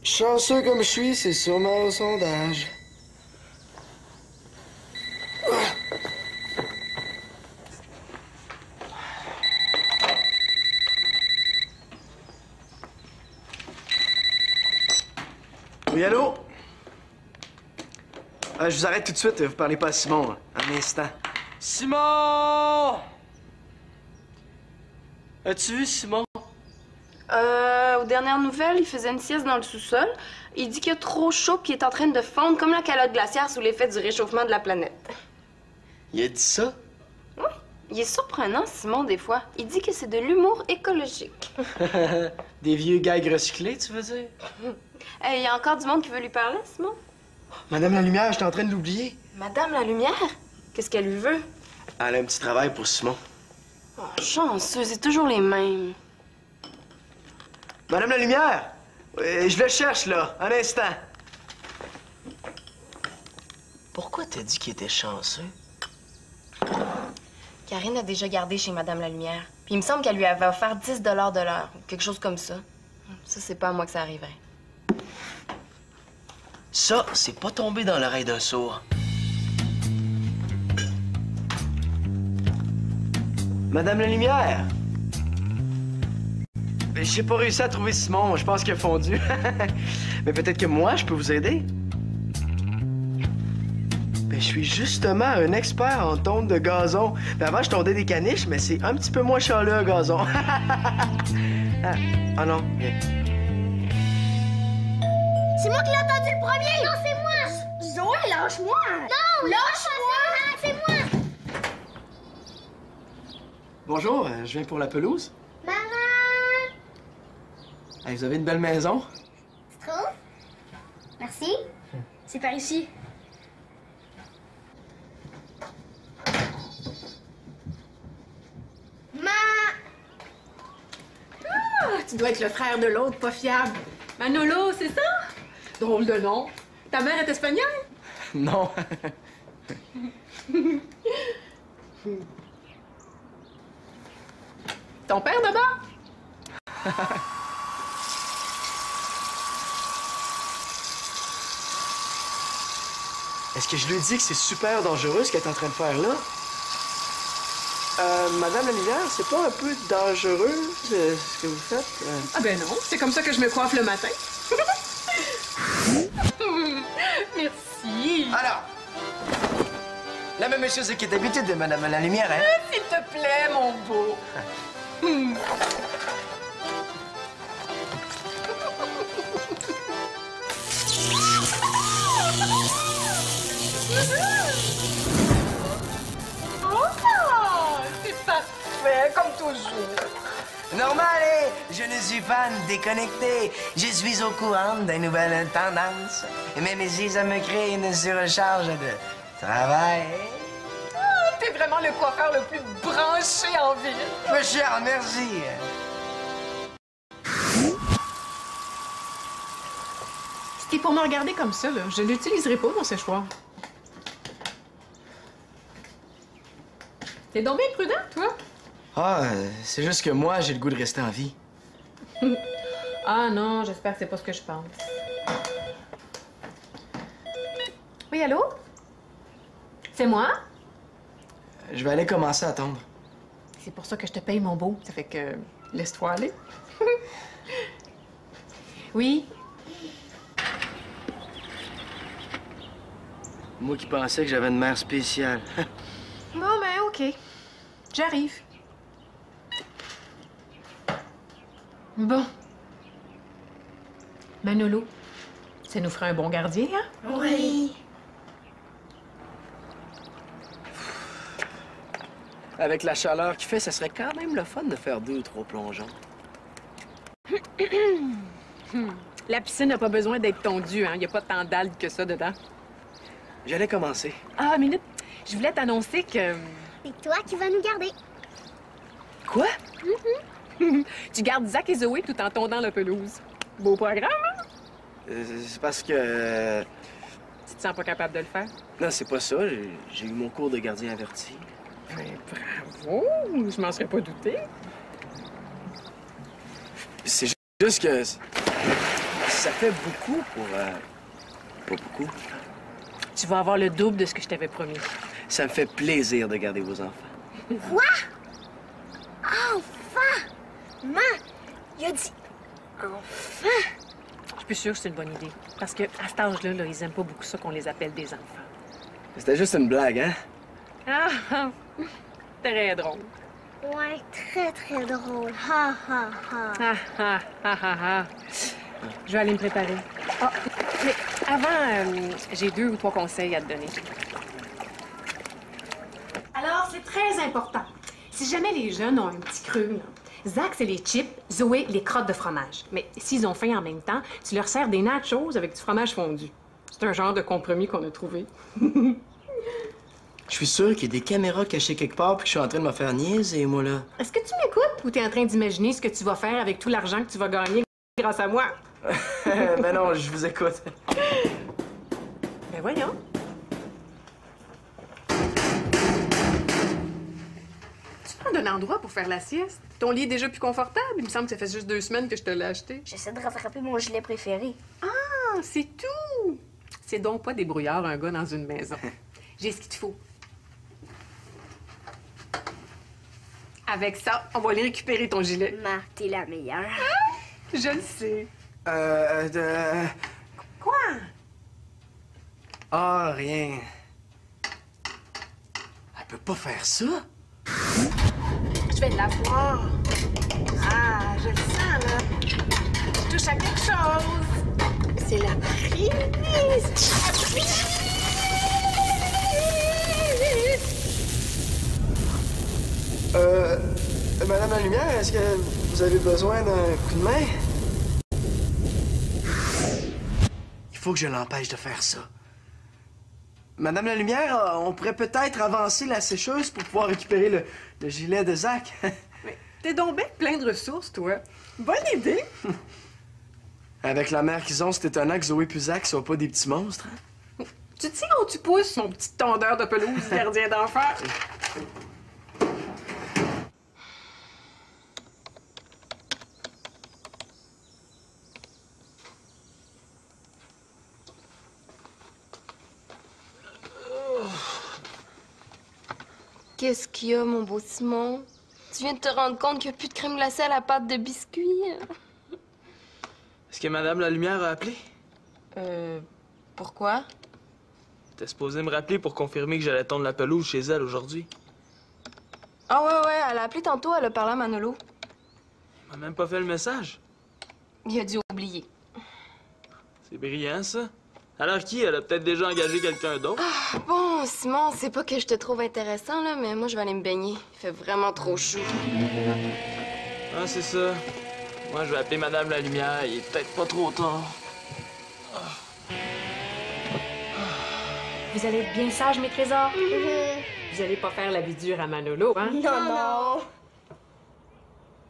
Chanceux comme je suis, c'est sûrement au sondage. Oui, allô? Je vous arrête tout de suite, vous parlez pas à Simon, un instant. Simon! As-tu vu Simon? Aux dernières nouvelles, il faisait une sieste dans le sous-sol. Il dit qu'il y a trop chaud puis qu'il est en train de fondre comme la calotte glaciaire sous l'effet du réchauffement de la planète. Il a dit ça? Oui, il est surprenant, Simon, des fois. Il dit que c'est de l'humour écologique. Des vieux gags recyclés, tu veux dire? Il y a encore du monde qui veut lui parler, Simon? Madame la Lumière, j'étais en train de l'oublier. Madame la Lumière? Qu'est-ce qu'elle lui veut? Elle a un petit travail pour Simon. Oh, chanceux, c'est toujours les mêmes. Madame la Lumière! Je le cherche, là, un instant. Pourquoi t'as dit qu'il était chanceux? Karine a déjà gardé chez Madame la Lumière. Puis il me semble qu'elle lui avait offert 10 de l'heure, quelque chose comme ça. Ça, c'est pas à moi que ça arriverait. Ça, c'est pas tombé dans l'oreille d'un sourd. Madame la Lumière! J'ai pas réussi à trouver Simon. Je pense qu'il a fondu. Mais peut-être que moi, je peux vous aider. Je suis justement un expert en tonte de gazon. Avant, je tondais des caniches, mais c'est un petit peu moins chaleux, un gazon. Ah non, viens. C'est moi qui l'ai entendu le premier! Non, c'est moi! Zoé, lâche-moi! Non, lâche-moi! C'est moi! Bonjour, je viens pour la pelouse. Maman! Hey, vous avez une belle maison? Tu trouves? Merci. C'est par ici. Tu dois être le frère de l'autre, pas fiable. Manolo, c'est ça? Drôle de nom. Ta mère est espagnole? Non. Ton père d'abord? Est-ce que je lui ai dit que c'est super dangereux ce qu'elle est en train de faire là? Madame la Lumière, c'est pas un peu dangereux ce que vous faites? Ah ben non, c'est comme ça que je me coiffe le matin. Merci. Alors, la même chose qui est d'habitude de Madame la Lumière, hein? S'il te plaît, mon beau. C'est parfait, comme toujours. Normal, je ne suis pas déconnecté. Je suis au courant des nouvelles tendances. Et même ici, ça me crée une surcharge de travail. T'es vraiment le coiffeur le plus branché en ville. Ma chère, merci. Si t'es pour me regarder comme ça, là, je l'utiliserai pas, mon séchoir. T'es donc bien prudent, toi? Ah, c'est juste que moi, j'ai le goût de rester en vie. Ah non, j'espère que c'est pas ce que je pense. Oui, allô? C'est moi? Je vais aller commencer à tondre. C'est pour ça que je te paye, mon beau. Ça fait que... laisse-toi aller. Oui? Moi qui pensais que j'avais une mère spéciale. Bon, ben, OK. J'arrive. Bon. Manolo, ça nous ferait un bon gardien, hein? Oui. Avec la chaleur qu'il fait, ça serait quand même le fun de faire 2 ou 3 plongeons. La piscine n'a pas besoin d'être tondue, hein? Il n'y a pas tant d'algues que ça dedans. J'allais commencer. Ah, minute. Je voulais t'annoncer que... C'est toi qui vas nous garder. Quoi? tu gardes Zach et Zoé tout en tondant la pelouse. Beau programme, hein? C'est parce que... Tu te sens pas capable de le faire? Non, c'est pas ça. J'ai eu mon cours de gardien averti. Ben, bravo! Je m'en serais pas douté. C'est juste que... Ça fait beaucoup pour... Pas beaucoup. Tu vas avoir le double de ce que je t'avais promis. Ça me fait plaisir de garder vos enfants. Quoi? Enfin! Maman, il a dit enfin! Je suis plus sûre que c'est une bonne idée. Parce que à cet âge-là, là, ils aiment pas beaucoup ça qu'on les appelle des enfants. C'était juste une blague, hein? Ah! Très drôle. Ouais, très, très drôle. Ha, ha, ha. Ah, ah, ah, ah, ah. Je vais aller me préparer. Ah, mais avant, j'ai 2 ou 3 conseils à te donner. Alors, c'est très important. Si jamais les jeunes ont un petit creux, là, Zach, c'est les chips, Zoé, les crottes de fromage. Mais s'ils ont faim en même temps, tu leur sers des nachos avec du fromage fondu. C'est un genre de compromis qu'on a trouvé. Je suis sûr qu'il y a des caméras cachées quelque part puis que je suis en train de me faire niaiser, moi, là. Est-ce que tu m'écoutes ou t'es en train d'imaginer ce que tu vas faire avec tout l'argent que tu vas gagner grâce à moi? Ben non, je vous écoute. Ben voyons. Tu prends un endroit pour faire la sieste? Ton lit est déjà plus confortable? Il me semble que ça fait juste 2 semaines que je te l'ai acheté. J'essaie de rattraper mon gilet préféré. Ah, c'est tout! C'est donc pas des brouillards, un gars dans une maison. J'ai ce qu'il te faut. Avec ça, on va aller récupérer ton gilet. Ma, t'es la meilleure. Je le sais. Quoi? Ah, rien. Elle peut pas faire ça. Je vais l'avoir. Ah, je le sens, là. Je touche à quelque chose. C'est la prise. Madame la Lumière, est-ce que vous avez besoin d'un coup de main? Il faut que je l'empêche de faire ça. Madame la Lumière, on pourrait peut-être avancer la sécheuse pour pouvoir récupérer le gilet de Zach. Mais t'es donc bien plein de ressources, toi. Bonne idée. Avec la mère qu'ils ont, c'est étonnant que Zoé et Zach soient pas des petits monstres. Hein? Tu tiens où tu pousses, mon petit tondeur de pelouse, gardien d'enfant? Qu'est-ce qu'il y a, mon beau Simon? Tu viens de te rendre compte qu'il n'y a plus de crème glacée à la pâte de biscuit? Est-ce que Madame la Lumière a appelé? Pourquoi? T'es supposé me rappeler pour confirmer que j'allais tondre la pelouse chez elle aujourd'hui. Ah ouais, elle a appelé tantôt, elle a parlé à Manolo. Elle m'a même pas fait le message. Il a dû oublier. C'est brillant, ça. Alors qui? Elle a peut-être déjà engagé quelqu'un d'autre? Bon, Simon, c'est pas que je te trouve intéressant, là, mais moi, je vais aller me baigner. Il fait vraiment trop chaud. Ah, c'est ça. Moi, je vais appeler Madame la Lumière. Il est peut-être pas trop tard. Vous allez être bien sages, mes trésors? Vous allez pas faire la vie dure à Manolo, hein? Non.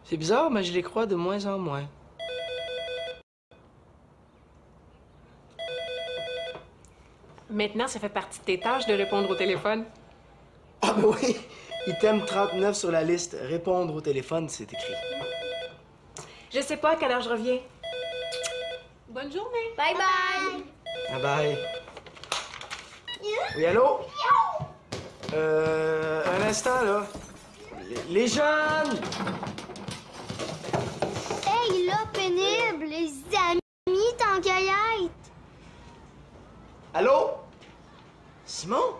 C'est bizarre, mais je les crois de moins en moins. Maintenant, ça fait partie de tes tâches de répondre au téléphone. Ah ben oui! Item 39 sur la liste. Répondre au téléphone, c'est écrit. Je sais pas à quelle heure je reviens. Bonne journée. Bye bye. Bye bye. Oui, allô? Un instant, là. Les jeunes! Hey, là, pénible, les amis, tant qu'à y être. Allô? Simon?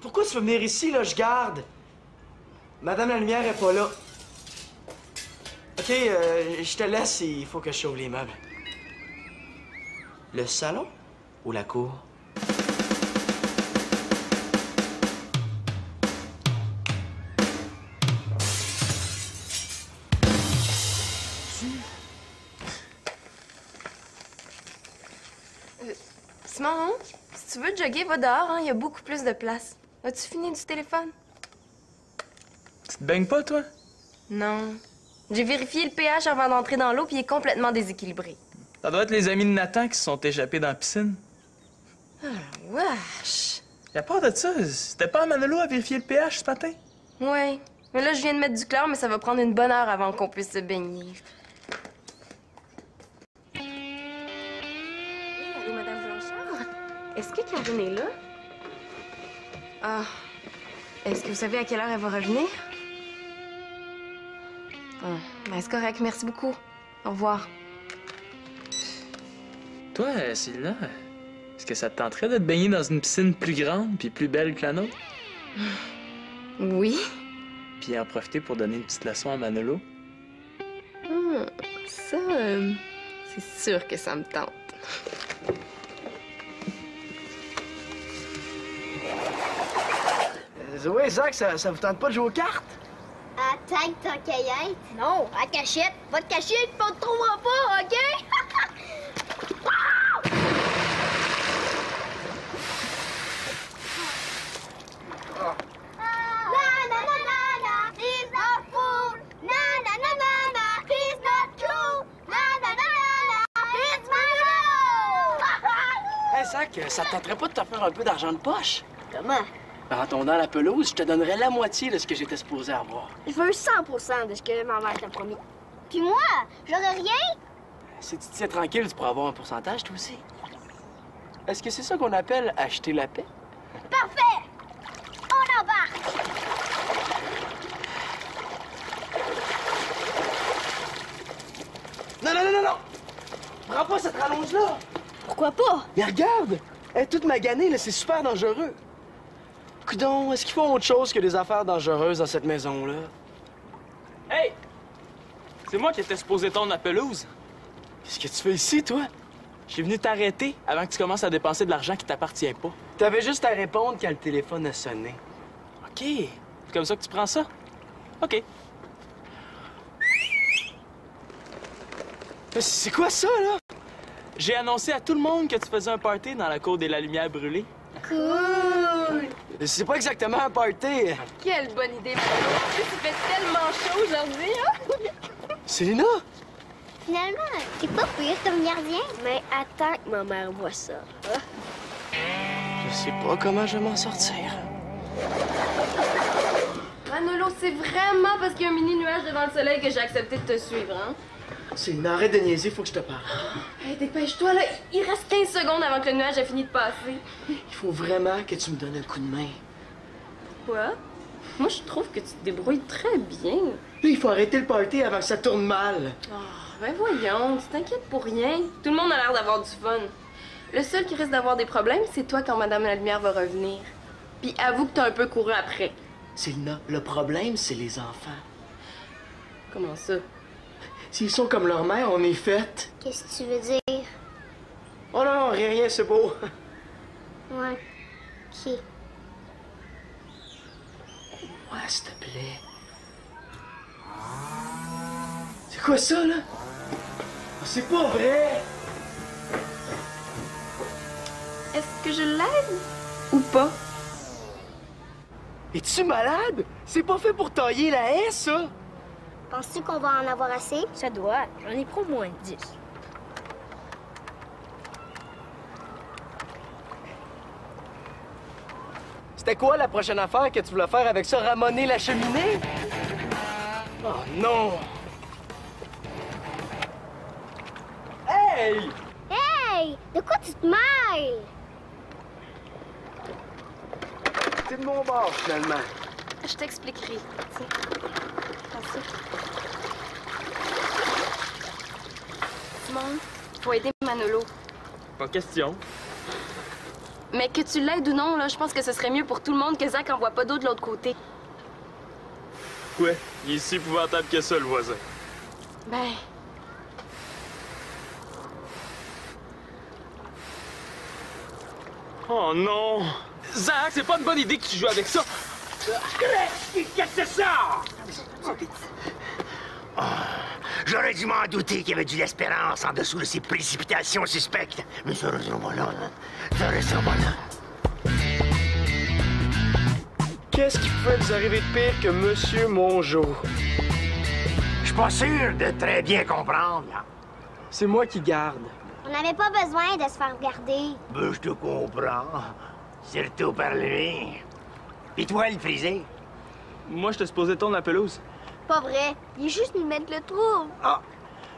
Pourquoi tu veux venir ici, là? Je garde. Madame la Lumière est pas là. OK, je te laisse, il faut que je sauve les meubles. Le salon ou la cour? Simon, hein? Si tu veux jogger, va dehors, hein? Il y a beaucoup plus de place. As-tu fini du téléphone? Tu te baignes pas, toi? Non. J'ai vérifié le pH avant d'entrer dans l'eau, puis il est complètement déséquilibré. Ça doit être les amis de Nathan qui se sont échappés dans la piscine. Wesh! Et à part de ça, c'était pas à Manolo à vérifier le pH ce matin? Ouais. Mais là, je viens de mettre du chlore, mais ça va prendre une bonne heure avant qu'on puisse se baigner. Est-ce que Karine est là? Ah. Est-ce que vous savez à quelle heure elle va revenir? Ah, ben c'est correct. Merci beaucoup. Au revoir. Toi, Céline, est-ce que ça te tenterait de te baigner dans une piscine plus grande puis plus belle que la nôtre? Oui. Puis en profiter pour donner une petite leçon à Manolo? Ça, c'est sûr que ça me tente. Zoé, Zach, ça vous tente pas de jouer aux cartes? À tête tant qu'à y être. Non, à cachette. Va te cacher, puis on te trouvera pas, OK? Hey, Zach, ça te tenterait pas de te faire un peu d'argent de poche? Comment? En tombant la pelouse, je te donnerais la moitié de ce que j'étais supposé avoir. Je veux 100% de ce que ma mère t'a promis. Puis moi, j'aurais rien? Si tu te tiens tranquille, tu pourras avoir un pourcentage, toi aussi. Est-ce que c'est ça qu'on appelle acheter la paix? Parfait! On embarque! Non, non, non, non, non! Prends pas cette rallonge-là! Pourquoi pas? Mais regarde! Elle est toute maganée, là, c'est super dangereux. Coudon, est-ce qu'ils font autre chose que des affaires dangereuses dans cette maison-là? Hey! C'est moi qui étais supposé tondre la pelouse. Qu'est-ce que tu fais ici, toi? Je suis venu t'arrêter avant que tu commences à dépenser de l'argent qui t'appartient pas. T'avais juste à répondre quand le téléphone a sonné. OK. C'est comme ça que tu prends ça? OK. Mais c'est quoi ça, là? J'ai annoncé à tout le monde que tu faisais un party dans la cour des La Lumière brûlée. Cool! C'est pas exactement un party. Quelle bonne idée, Manolo. En plus, il fait tellement chaud aujourd'hui, hein? Célina? Finalement, t'es pas pire comme gardien. Mais attends que ma mère voit ça. Je sais pas comment je vais m'en sortir. Manolo, c'est vraiment parce qu'il y a un mini nuage devant le soleil que j'ai accepté de te suivre, hein? Célina, arrête de niaiser, faut que je te parle. Hey, dépêche-toi, là. Il reste 15 secondes avant que le nuage ait fini de passer. Il faut vraiment que tu me donnes un coup de main. Quoi? Moi, je trouve que tu te débrouilles très bien. Là, il faut arrêter le party avant que ça tourne mal. Oh, ben voyons, tu t'inquiètes pour rien. Tout le monde a l'air d'avoir du fun. Le seul qui risque d'avoir des problèmes, c'est toi quand Madame la Lumière va revenir. Puis avoue que t'as un peu couru après. Célina, le problème, c'est les enfants. Comment ça? S'ils sont comme leur mère, on est fait. Qu'est-ce que tu veux dire? Oh non, non, rien, c'est beau. Ouais. OK. Ouais, s'il te plaît. C'est quoi ça, là? Oh, c'est pas vrai! Est-ce que je l'aide? Ou pas? Es-tu malade? C'est pas fait pour tailler la haie, ça! Penses-tu qu'on va en avoir assez? Ça doit. J'en ai pris au moins 10. C'était quoi la prochaine affaire que tu voulais faire avec ça? Ramoner la cheminée? Oh non! Hey! Hey! De quoi tu te mêles? T'es de mon bord, finalement. Je t'expliquerai. Tiens. Prends ça. Simone, faut aider Manolo. Pas question. Mais que tu l'aides ou non, là, je pense que ce serait mieux pour tout le monde que Zach envoie pas d'eau de l'autre côté. Ouais, il est si épouvantable que ça, le voisin. Ben... Oh non! Zach, c'est pas une bonne idée que tu joues avec ça! Qu'est-ce que c'est ça? Oh, j'aurais dû m'en douter qu'il y avait de l'espérance en dessous de ces précipitations suspectes. Mais ça restera pas là. Ça restera pas là. Qu'est-ce qui pouvait nous arriver de pire que Monsieur Mongeau? Je suis pas sûr de très bien comprendre, là. C'est moi qui garde. On n'avait pas besoin de se faire regarder. Ben, je te comprends. Surtout par lui. Pis toi, le frisé? Moi, je te supposé tondre la pelouse. Pas vrai. Il est juste nous mettre le trouble. Ah,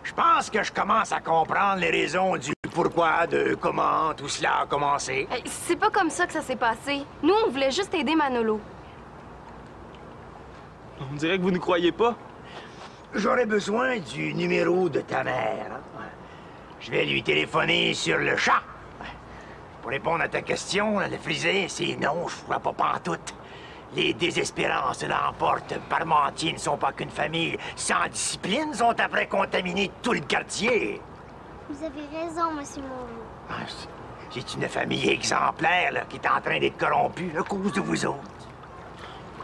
je pense que je commence à comprendre les raisons du pourquoi, de comment tout cela a commencé? Hey, c'est pas comme ça que ça s'est passé. Nous, on voulait juste aider Manolo. On dirait que vous ne croyez pas. J'aurais besoin du numéro de ta mère. Je vais lui téléphoner sur le champ. Pour répondre à ta question, le frisé, c'est non, je crois pas pantoute. Les désespérances l'emportent. Parmentiers ne sont pas qu'une famille sans discipline, sont après contaminer tout le quartier. Vous avez raison, Monsieur Monroe. C'est une famille exemplaire là, qui est en train d'être corrompue à cause de vous autres.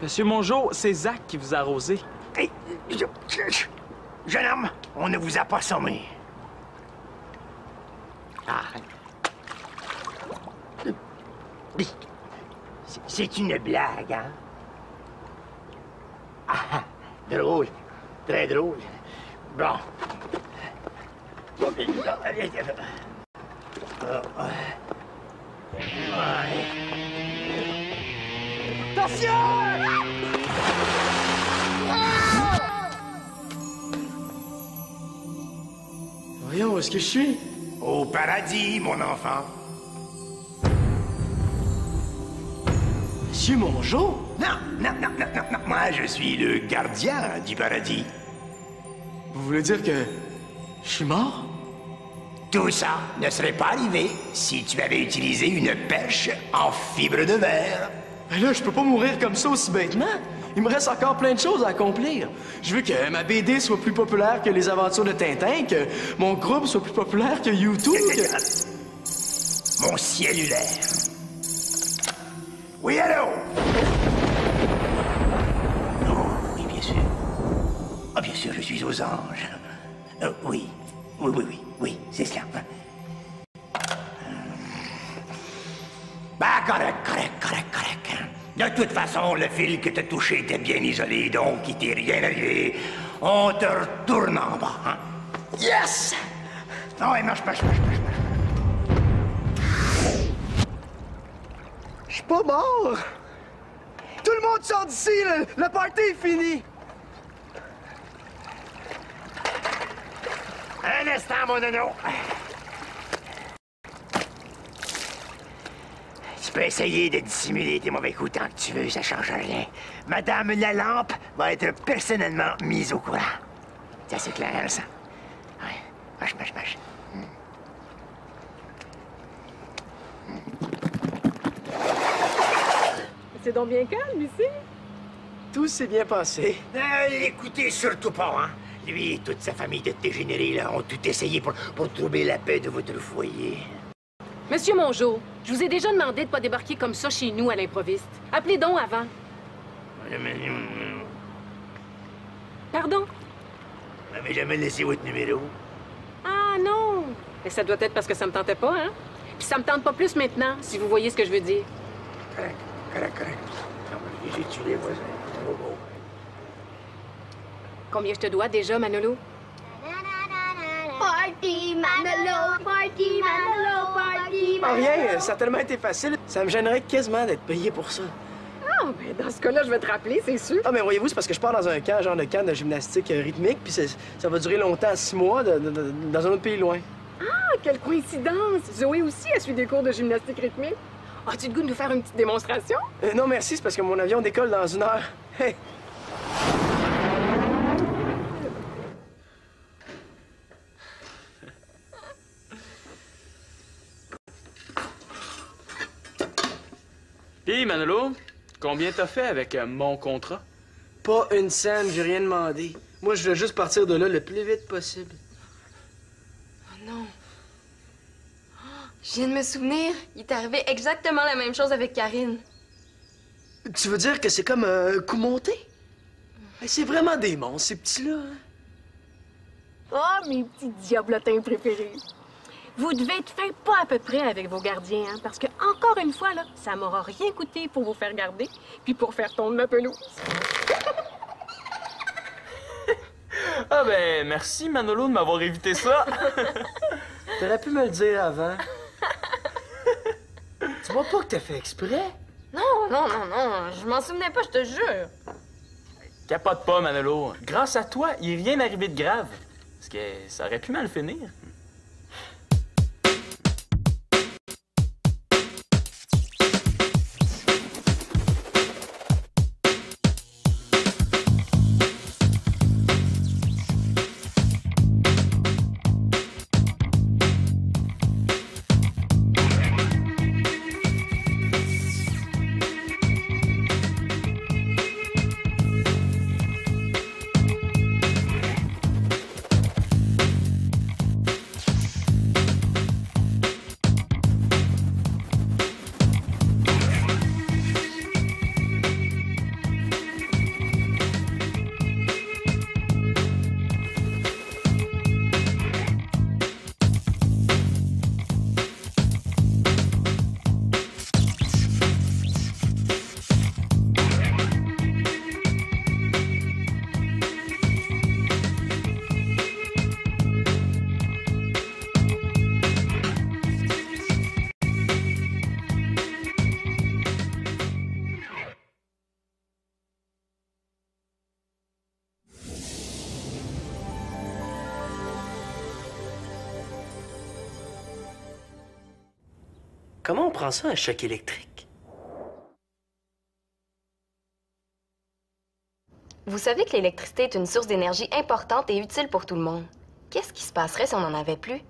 Monsieur Mongeau, c'est Zach qui vous a arrosé. Hey, jeune homme, on ne vous a pas sommé. Ah. C'est une blague, hein? Ah, drôle. Très drôle. Bon. Attention! Voyons, où est-ce que je suis? Au paradis, mon enfant. Monsieur Mongeau? Non, non, non, non, non, non. Moi, je suis le gardien du paradis. Vous voulez dire que je suis mort? Tout ça ne serait pas arrivé si tu avais utilisé une pêche en fibre de verre. Ben là, je peux pas mourir comme ça aussi bêtement. Il me reste encore plein de choses à accomplir. Je veux que ma BD soit plus populaire que les aventures de Tintin, que mon groupe soit plus populaire que YouTube. Mon cellulaire. Oui, allô? Oh, oui, bien sûr. Ah, bien sûr, je suis aux anges. Oui, oui, c'est cela. Bah, correct. De toute façon, le fil que t'as touché était bien isolé, donc il t'est rien arrivé. On te retourne en bas, hein? Yes! Ah ouais, marche. Je suis pas mort! Tout le monde sort d'ici, le party est fini! Un instant, mon nono. Tu peux essayer de dissimuler tes mauvais coups tant que tu veux, ça change rien. Madame Lalampe va être personnellement mise au courant. C'est assez clair, ça? Ouais. Marche. C'est donc bien calme ici. Tout s'est bien passé. Écoutez surtout pas, hein? Lui et toute sa famille de dégénérés là, ont tout essayé pour troubler la paix de votre foyer. Monsieur Mongeau, je vous ai déjà demandé de pas débarquer comme ça chez nous à l'improviste. Appelez donc avant. Pardon? Vous m'avez jamais laissé votre numéro? Ah non! Mais ça doit être parce que ça me tentait pas, hein? Puis ça me tente pas plus maintenant, si vous voyez ce que je veux dire. Correct. Non, j'ai tué les voisins. Oh. Combien je te dois déjà, Manolo? Party Manolo, party Manolo, party Ah, Manolo. rien, ça a tellement été facile, ça me gênerait quasiment d'être payé pour ça. Ah, ben dans ce cas-là, je vais te rappeler, c'est sûr. Ah, mais voyez-vous, c'est parce que je pars dans un camp, genre de camp de gymnastique rythmique, puis ça va durer longtemps, 6 mois, dans un autre pays loin. Ah, quelle coïncidence! Zoé aussi a suivi des cours de gymnastique rythmique. As-tu le goût de nous faire une petite démonstration? Non, merci, c'est parce que mon avion décolle dans 1 heure. Hey. Puis, Manolo, combien t'as fait avec mon contrat? Pas une scène, j'ai rien demandé. Moi, je voulais juste partir de là le plus vite possible. Oh non. Je viens de me souvenir, il est arrivé exactement la même chose avec Karine. Tu veux dire que c'est comme un coup monté? C'est vraiment des monstres, ces petits-là. Hein? Oh, mes petits diablotins préférés. Vous devez être fait pas à peu près avec vos gardiens, hein, parce que, encore une fois, là, ça m'aura rien coûté pour vous faire garder, puis pour faire tondre ma pelouse. Ah ben, merci Manolo de m'avoir évité ça. T'aurais pu me le dire avant. Tu vois pas que t'as fait exprès? Non, je m'en souvenais pas, je te jure. Capote pas, Manolo. Grâce à toi, il est rien arrivé de grave. Parce que ça aurait pu mal finir. Comment on prend ça, un choc électrique? Vous savez que l'électricité est une source d'énergie importante et utile pour tout le monde. Qu'est-ce qui se passerait si on n'en avait plus?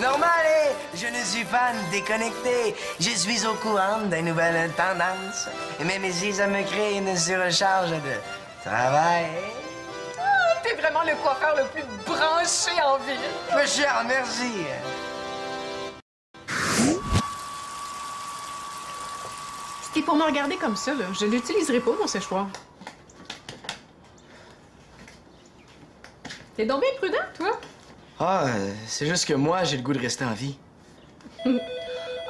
Normal, je ne suis pas déconnecté. Je suis au courant des nouvelles tendances. Et même si ça me crée une surcharge de travail. T'es vraiment le coiffeur le plus branché en ville. Ma chère, merci. Si t'es pour me regarder comme ça, là, je l'utiliserai pas, mon séchoir. T'es donc bien prudent, toi? Ah, c'est juste que moi, j'ai le goût de rester en vie.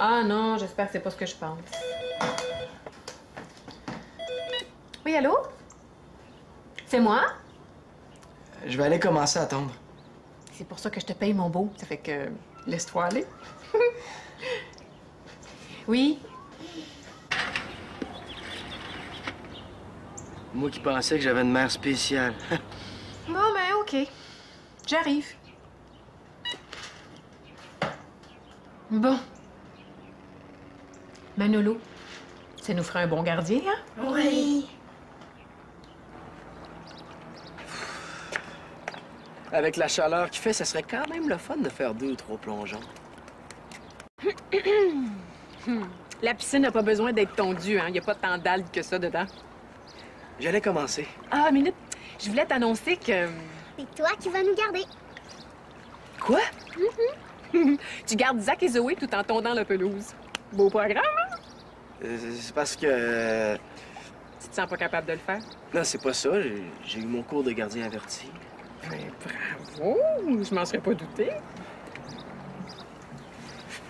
Ah non, j'espère que c'est pas ce que je pense. Oui, allô? C'est moi? Je vais aller commencer à tondre. C'est pour ça que je te paye, mon beau. Ça fait que laisse-toi aller. Oui? Moi qui pensais que j'avais une mère spéciale. Bon, ben, OK. J'arrive. Bon. Manolo, ça nous ferait un bon gardien, hein? Oui. Avec la chaleur qu'il fait, ça serait quand même le fun de faire 2 ou 3 plongeons. La piscine n'a pas besoin d'être tondue, hein? Il n'y a pas tant d'algues que ça dedans. J'allais commencer. Ah, minute. Je voulais t'annoncer que... C'est toi qui vas nous garder. Quoi? Tu gardes Zach et Zoé tout en tondant la pelouse. Beau programme, hein? C'est parce que... Tu te sens pas capable de le faire? Non, c'est pas ça. J'ai eu mon cours de gardien averti. Mais bravo! Je m'en serais pas douté.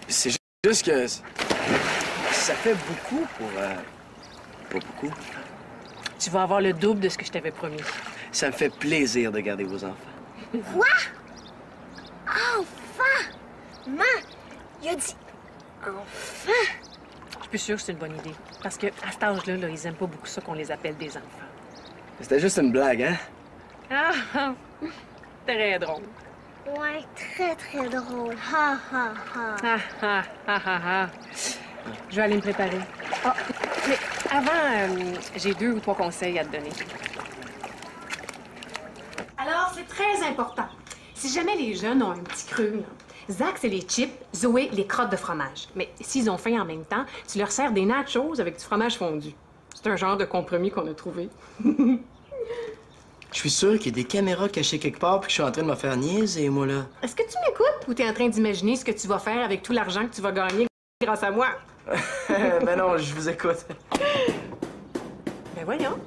C'est juste que... Ça fait beaucoup pour... Pas beaucoup. Tu vas avoir le double de ce que je t'avais promis. Ça me fait plaisir de garder vos enfants. Quoi? Enfin! Maman, il a dit enfin! Je suis plus sûre que c'est une bonne idée. Parce que à cet âge-là, là, ils aiment pas beaucoup ça qu'on les appelle des enfants. C'était juste une blague, hein? Ah! Très drôle. Ouais, très, très drôle. Ha, ha, ha. Ah, ah, ah, ah, ah. Je vais aller me préparer. Ah, mais avant, j'ai 2 ou 3 conseils à te donner. Alors, c'est très important. Si jamais les jeunes ont un petit creux, là, Zach, c'est les chips, Zoé, les crottes de fromage. Mais s'ils ont faim en même temps, tu leur sers des nachos avec du fromage fondu. C'est un genre de compromis qu'on a trouvé. Je suis sûr qu'il y a des caméras cachées quelque part puis que je suis en train de me faire niaiser, moi, là. Est-ce que tu m'écoutes ou t'es en train d'imaginer ce que tu vas faire avec tout l'argent que tu vas gagner grâce à moi? Ben non, je vous écoute. Ben voyons.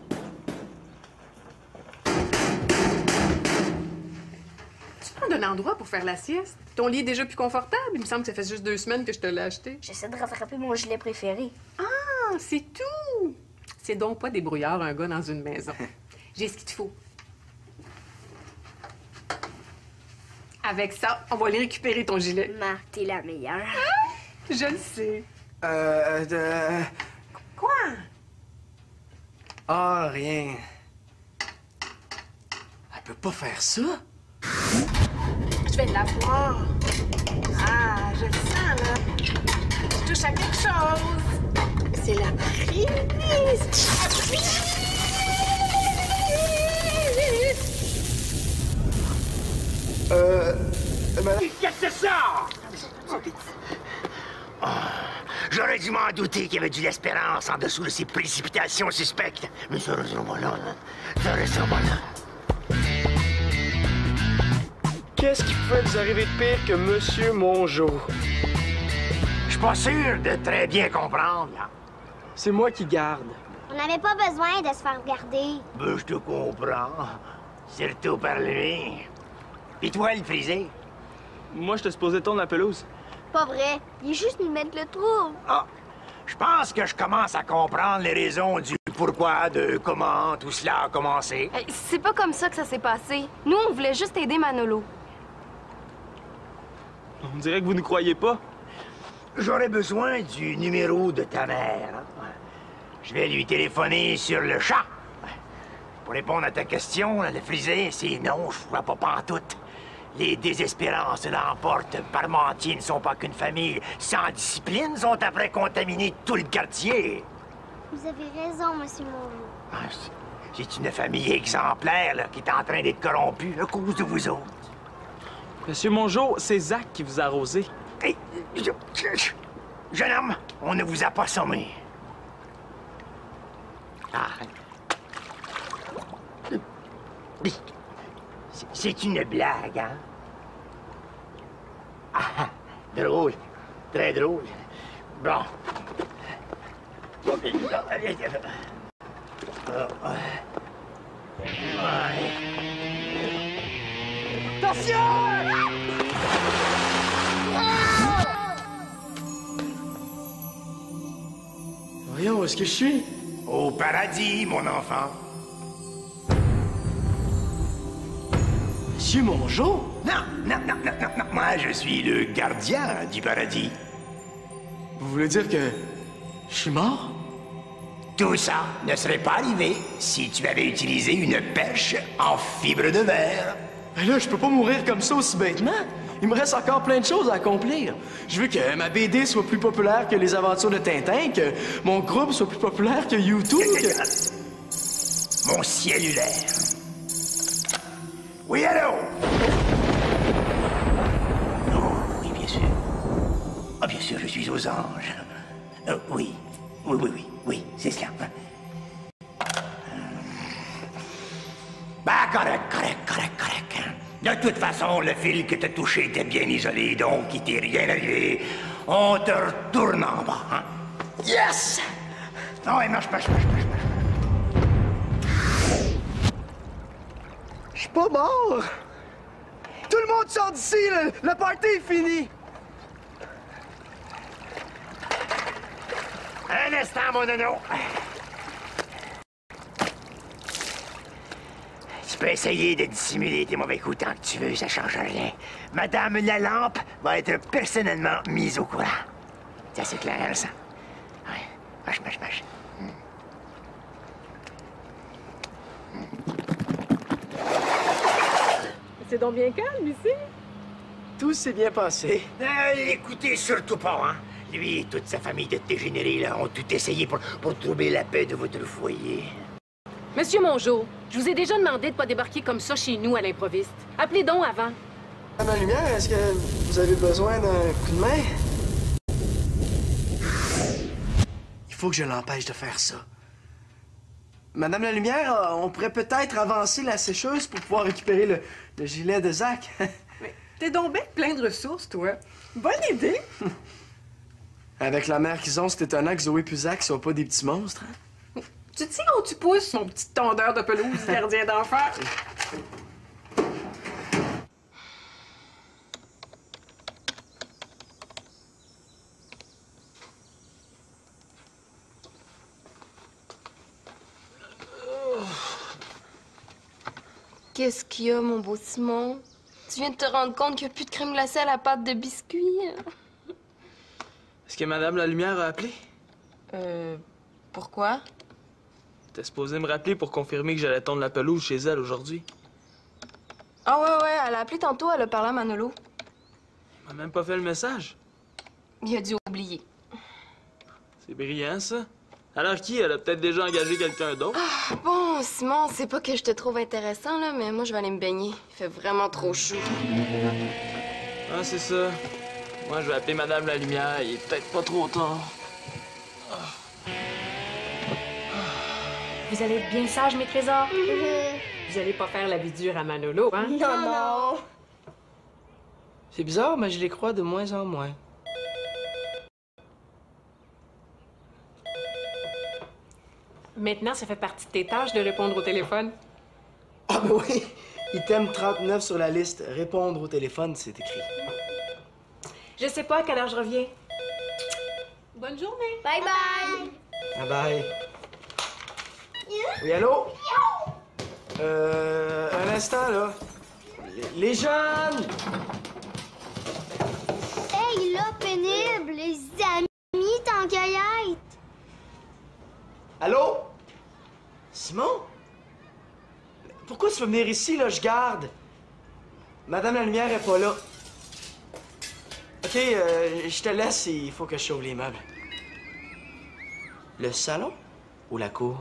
Tu prends un endroit pour faire la sieste? Ton lit est déjà plus confortable? Il me semble que ça fait juste 2 semaines que je te l'ai acheté. J'essaie de rattraper mon gilet préféré. Ah, c'est tout! C'est donc pas des brouillards, un gars dans une maison. J'ai ce qu'il te faut. Avec ça, on va aller récupérer ton gilet. Marc, t'es la meilleure. Je le sais. Quoi? Ah, rien. Elle peut pas faire ça? Je vais l'avoir. Ah, je le sens, là. Je touche à quelque chose. C'est la prise. Madame... Qu'est-ce que c'est ça? Oh, j'aurais dû m'en douter qu'il y avait de l'espérance en dessous de ces précipitations suspectes. Mais ça reste sûrement là. Ça reste sûrement là. Qu'est-ce qui pouvait nous arriver de pire que Monsieur Mongeau? Je suis pas sûr de très bien comprendre, là. C'est moi qui garde. On n'avait pas besoin de se faire garder. Ben, je te comprends. Surtout par lui. Pis toi, le frisé? Moi, je te supposé tondre la pelouse. Pas vrai. Il est juste nous mettre le trouble. Ah, je pense que je commence à comprendre les raisons du pourquoi, de comment tout cela a commencé. C'est pas comme ça que ça s'est passé. Nous, on voulait juste aider Manolo. On dirait que vous ne croyez pas. J'aurais besoin du numéro de ta mère. Hein? Je vais lui téléphoner sur le champ. Pour répondre à ta question, le frisé, c'est non, je crois pas pantoute. Les désespérances l'emportent. Parmentiers ne sont pas qu'une famille sans discipline, sont après contaminer tout le quartier. Vous avez raison, Monsieur Mongeau. Ah, c'est une famille exemplaire là, qui est en train d'être corrompue à cause de vous autres. Monsieur Mongeau, c'est Zach qui vous a arrosé. Hey, jeune homme, on ne vous a pas sommé. Ah. C'est une blague, hein? Ah, drôle. Très drôle. Bon. Attention! Voyons, où est-ce que je suis? Au paradis, mon enfant. Monsieur Mongeau? Non. Moi, je suis le gardien du paradis. Vous voulez dire que je suis mort? Tout ça ne serait pas arrivé si tu avais utilisé une perche en fibre de verre. Ben là, je peux pas mourir comme ça aussi bêtement. Il me reste encore plein de choses à accomplir. Je veux que ma BD soit plus populaire que les aventures de Tintin, que mon groupe soit plus populaire que YouTube, que... Mon cellulaire. Oui, allô? Oh, oui, bien sûr. Ah, bien sûr, je suis aux anges. Oui, c'est cela. Bah, correct. De toute façon, le fil que t'as touché était bien isolé, donc il t'est rien arrivé. On te retourne en bas, hein? Yes! Non, ouais, marche. Je suis pas mort! Tout le monde sort d'ici, le party est fini! Un instant, mon nono. Tu peux essayer de dissimuler tes mauvais coups tant que tu veux, ça change rien. Madame Lalampe va être personnellement mise au courant. C'est assez clair, ça? Ouais. Marche. C'est donc bien calme ici. Tout s'est bien passé. Écoutez surtout pas, hein? Lui et toute sa famille de dégénérés, là, ont tout essayé pour troubler la paix de votre foyer. Monsieur Mongeau, je vous ai déjà demandé de pas débarquer comme ça chez nous à l'improviste. Appelez donc avant. Madame la Lumière, est-ce que vous avez besoin d'un coup de main? Il faut que je l'empêche de faire ça. Madame la Lumière, on pourrait peut-être avancer la sécheuse pour pouvoir récupérer le gilet de Zach. Mais t'es donc bien plein de ressources, toi. Bonne idée. Avec la mère qu'ils ont, c'est étonnant que Zoé et Zach soient pas des petits monstres. Hein? Tu te sais où tu pousses, mon petit tondeur de pelouse gardien d'enfant? Qu'est-ce qu'il y a, mon beau Simon? Tu viens de te rendre compte qu'il n'y a plus de crème glacée à la pâte de biscuit? Est-ce que Madame la Lumière a appelé? Pourquoi? T'es supposé me rappeler pour confirmer que j'allais tondre la pelouse chez elle aujourd'hui. Ah ouais, elle a appelé tantôt, elle a parlé à Manolo. Elle m'a même pas fait le message. Il a dû oublier. C'est brillant, ça. Alors qui? Elle a peut-être déjà engagé quelqu'un d'autre? Ah, bon, Simon, c'est pas que je te trouve intéressant, là, mais moi, je vais aller me baigner. Il fait vraiment trop chaud. Ah, c'est ça. Moi, je vais appeler Madame la Lumière. Il est peut-être pas trop tard. Vous allez être bien sages, mes trésors? Vous allez pas faire la vie dure à Manolo, hein? Non. C'est bizarre, mais je les crois de moins en moins. Maintenant, ça fait partie de tes tâches de répondre au téléphone. Ah ben oui! Item 39 sur la liste. Répondre au téléphone, c'est écrit. Je sais pas à quelle heure je reviens. Bonne journée! Bye bye. Bye bye. Oui, allô? Un instant, là. Les jeunes! Hey, là, pénible, les tu veux venir ici, là? Je garde. Madame la lumière est pas là. OK, je te laisse, il faut que je sauve les meubles. Le salon ou la cour?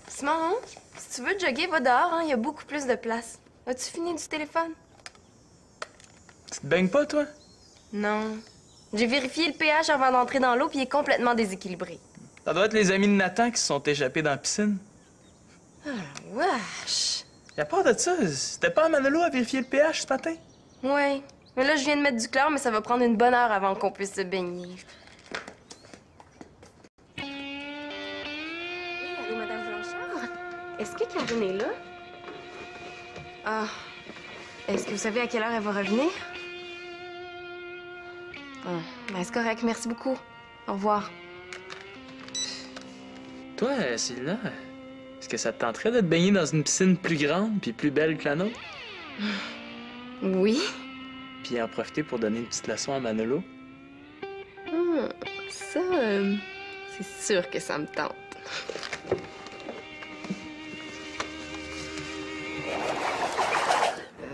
Simon, si tu veux jogger, va dehors, hein, il y a beaucoup plus de place. As-tu fini du téléphone? Tu te baignes pas, toi? Non. J'ai vérifié le pH avant d'entrer dans l'eau, puis il est complètement déséquilibré. Ça doit être les amis de Nathan qui se sont échappés dans la piscine. Ah, wesh! Et à part de ça, c'était pas à Manolo à vérifier le pH ce matin? Ouais. Mais là, je viens de mettre du chlore, mais ça va prendre une bonne heure avant qu'on puisse se baigner. Allô, Madame Blanchard? Est-ce que Karine est là? Ah. Est-ce que vous savez à quelle heure elle va revenir? Ah. Ben, c'est correct. Merci beaucoup. Au revoir. Toi, Céline, est-ce que ça te tenterait de te baigner dans une piscine plus grande puis plus belle que la nôtre? Oui. Puis en profiter pour donner une petite leçon à Manolo? Ça, c'est sûr que ça me tente.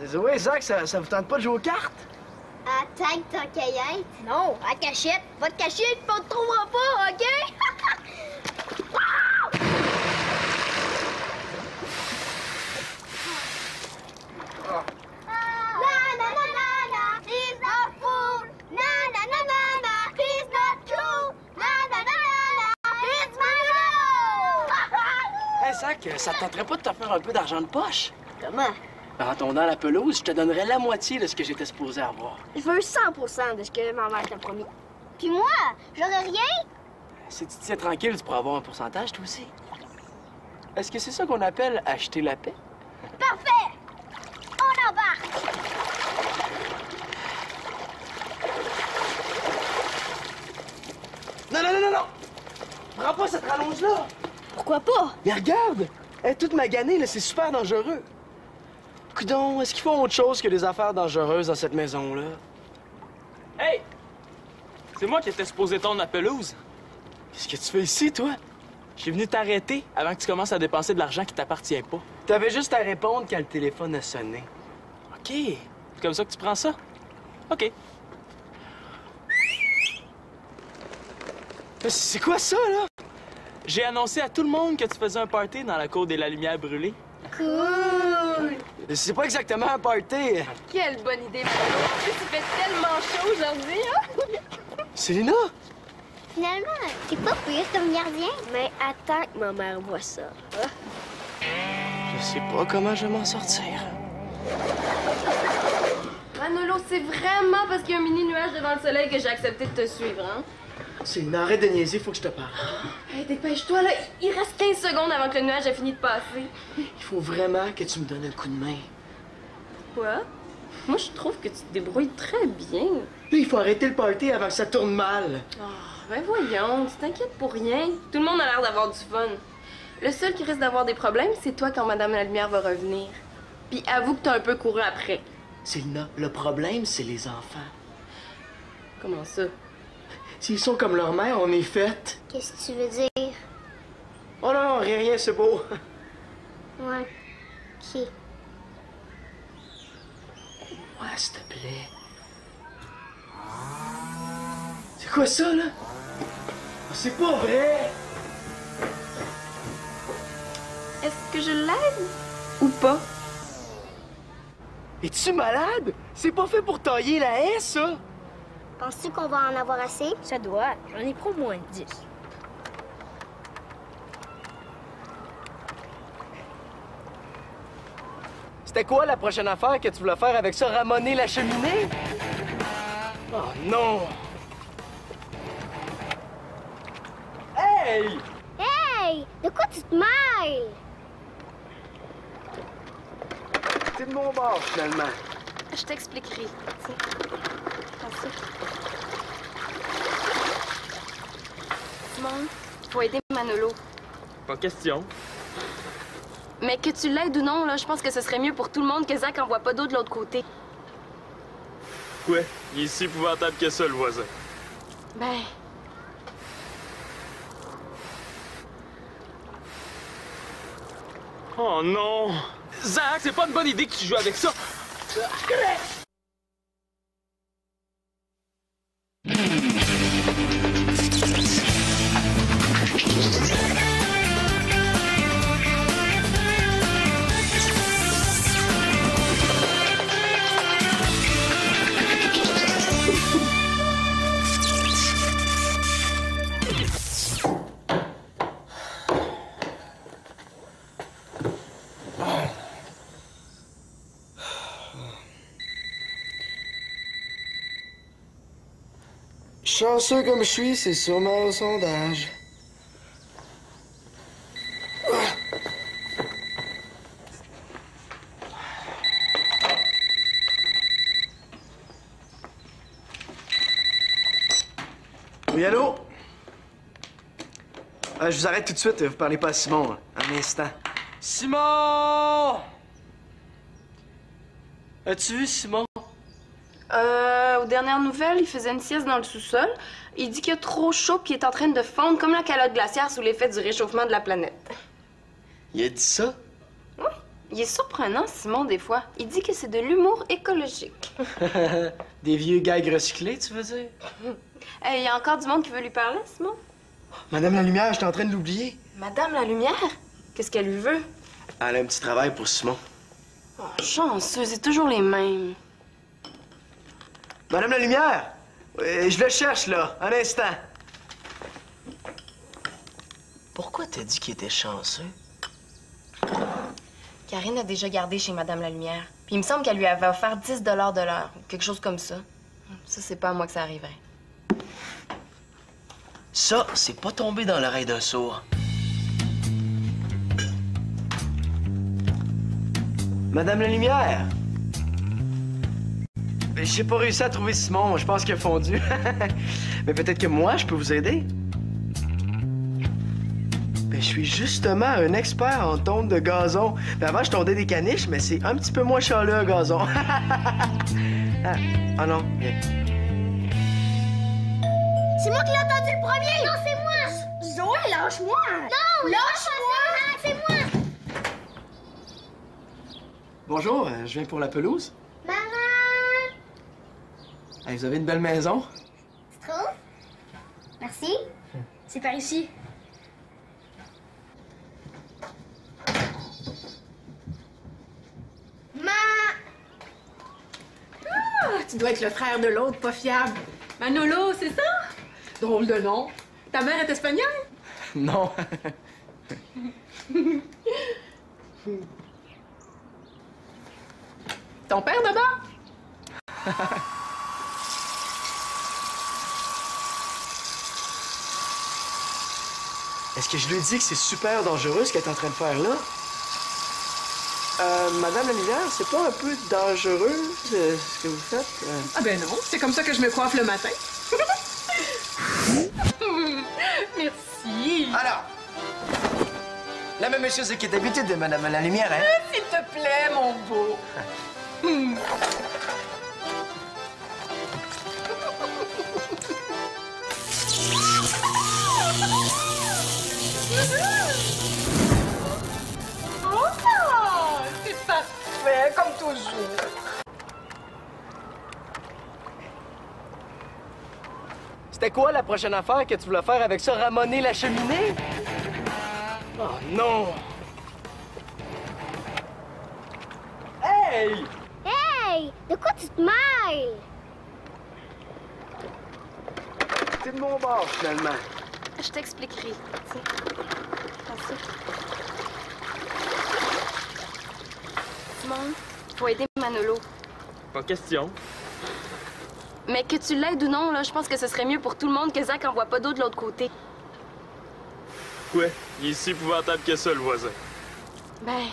Zoé, Zach, ça vous tente pas de jouer aux cartes? À tag tant qu'à y être. Non, à cachette. Va te cacher, puis on te trouvera pas, OK? Hey, Zach, ça te tenterait pas de te faire un peu d'argent de poche? Comment? En tombant la pelouse, je te donnerais la moitié de ce que j'étais supposé avoir. Je veux 100% de ce que ma mère t'a promis. Puis moi, j'aurais rien? Si tu te tiens tranquille, tu pourras avoir un pourcentage, toi aussi. Est-ce que c'est ça qu'on appelle acheter la paix? Parfait! On embarque! Non, non, non, non, non! Prends pas cette rallonge-là! Pourquoi pas? Mais regarde! Elle est toute maganée, là, c'est super dangereux. Coudon, est-ce qu'ils font autre chose que des affaires dangereuses dans cette maison-là? Hey! C'est moi qui étais supposé tondre la pelouse. Qu'est-ce que tu fais ici, toi? Je suis venu t'arrêter avant que tu commences à dépenser de l'argent qui t'appartient pas. T'avais juste à répondre quand le téléphone a sonné. OK. C'est comme ça que tu prends ça? OK. Mais c'est quoi ça, là? J'ai annoncé à tout le monde que tu faisais un party dans la cour des La Lumière brûlée. Cool! C'est pas exactement un party. Quelle bonne idée, Manolo. En plus, il fait tellement chaud aujourd'hui, hein? Célina? Finalement, t'es pas pire comme gardien. Mais attends que ma mère voit ça. Je sais pas comment je vais m'en sortir. Manolo, c'est vraiment parce qu'il y a un mini nuage devant le soleil que j'ai accepté de te suivre, hein? Célina, arrête de niaiser, faut que je te parle. Hey, dépêche-toi, là. Il reste 15 secondes avant que le nuage ait fini de passer. Il faut vraiment que tu me donnes un coup de main. Quoi? Moi, je trouve que tu te débrouilles très bien. Là, il faut arrêter le party avant que ça tourne mal. Oh, ben voyons, tu t'inquiètes pour rien. Tout le monde a l'air d'avoir du fun. Le seul qui risque d'avoir des problèmes, c'est toi quand Madame la Lumière va revenir. Puis avoue que t'as un peu couru après. Célina, le problème, c'est les enfants. Comment ça? S'ils sont comme leur mère, on est fait. Qu'est-ce que tu veux dire? Oh non, non, rien, rien, c'est beau. Ouais. OK. Ouais, s'il te plaît. C'est quoi ça, là? Oh, c'est pas vrai! Est-ce que je l'aide? Ou pas? Es-tu malade? C'est pas fait pour tailler la haie, ça! Penses-tu qu'on va en avoir assez? Ça doit. J'en ai pas moins de 10. C'était quoi la prochaine affaire que tu voulais faire avec ça? Ramoner la cheminée? Oh non! Hey! Hey! De quoi tu te mêles? C'est de mon bord, finalement. Je t'expliquerai. Tiens. Prends ça. Simon, faut aider Manolo. Pas question. Mais que tu l'aides ou non, là, je pense que ce serait mieux pour tout le monde que Zach en voit pas d'eau de l'autre côté. Ouais, il est si épouvantable que ça, le voisin. Ben... Oh non! Zach, c'est pas une bonne idée que tu joues avec ça! Chanceux comme je suis, c'est sûrement au sondage. Oui, allô? Je vous arrête tout de suite, vous parlez pas à Simon, un instant. Simon! As-tu vu Simon? Aux dernières nouvelles, il faisait une sieste dans le sous-sol. Il dit qu'il y a trop chaud puis qu'il est en train de fondre comme la calotte glaciaire sous l'effet du réchauffement de la planète. Il a dit ça? Oui. Il est surprenant, Simon, des fois. Il dit que c'est de l'humour écologique. Des vieux gags recyclés, tu veux dire? Il y a encore du monde qui veut lui parler, Simon? Madame la Lumière, j'étais en train de l'oublier. Madame la Lumière? Qu'est-ce qu'elle lui veut? Elle a un petit travail pour Simon. Oh, chanceux, c'est toujours les mêmes. Madame la Lumière! Je le cherche, là. Un instant. Pourquoi t'as dit qu'il était chanceux? Karine a déjà gardé chez Madame la Lumière. Puis il me semble qu'elle lui avait offert 10 de l'heure. Quelque chose comme ça. Ça, c'est pas à moi que ça arriverait. Ça, c'est pas tombé dans l'oreille d'un sourd. Madame la Lumière! J'ai pas réussi à trouver Simon. Je pense qu'il a fondu. Mais peut-être que moi, je peux vous aider. Je suis justement un expert en tonte de gazon. Avant, je tondais des caniches, mais c'est un petit peu moins chaleux, un gazon. Ah non, viens. C'est moi qui l'ai entendu le premier! Non, c'est moi! Zoé, lâche-moi! Non, lâche-moi! C'est moi! Bonjour, je viens pour la pelouse. Maman! Hey, vous avez une belle maison? Tu trouves? Merci. C'est par ici. Tu dois être le frère de l'autre, pas fiable. Manolo, c'est ça? Drôle de nom. Ta mère est espagnole? Non. Ton père d'abord? Est-ce que je lui ai dit que c'est super dangereux ce qu'elle est en train de faire là? Madame la Lumière, c'est pas un peu dangereux ce que vous faites? Ah ben non, c'est comme ça que je me coiffe le matin. Merci. Alors, la même chose qui est d'habitude de Madame la Lumière, hein? S'il te plaît, mon beau. Oh, c'est parfait, comme toujours. C'était quoi la prochaine affaire que tu voulais faire avec ça? Ramoner la cheminée? Oh non! Hey! Hey! De quoi tu te mêles? T'es de mon bord, finalement. Je t'expliquerai. Simon, faut aider Manolo. Pas question. Mais que tu l'aides ou non, là, je pense que ce serait mieux pour tout le monde que Zach en voit pas d'eau de l'autre côté. Ouais, il est si épouvantable que ça, le voisin. Ben...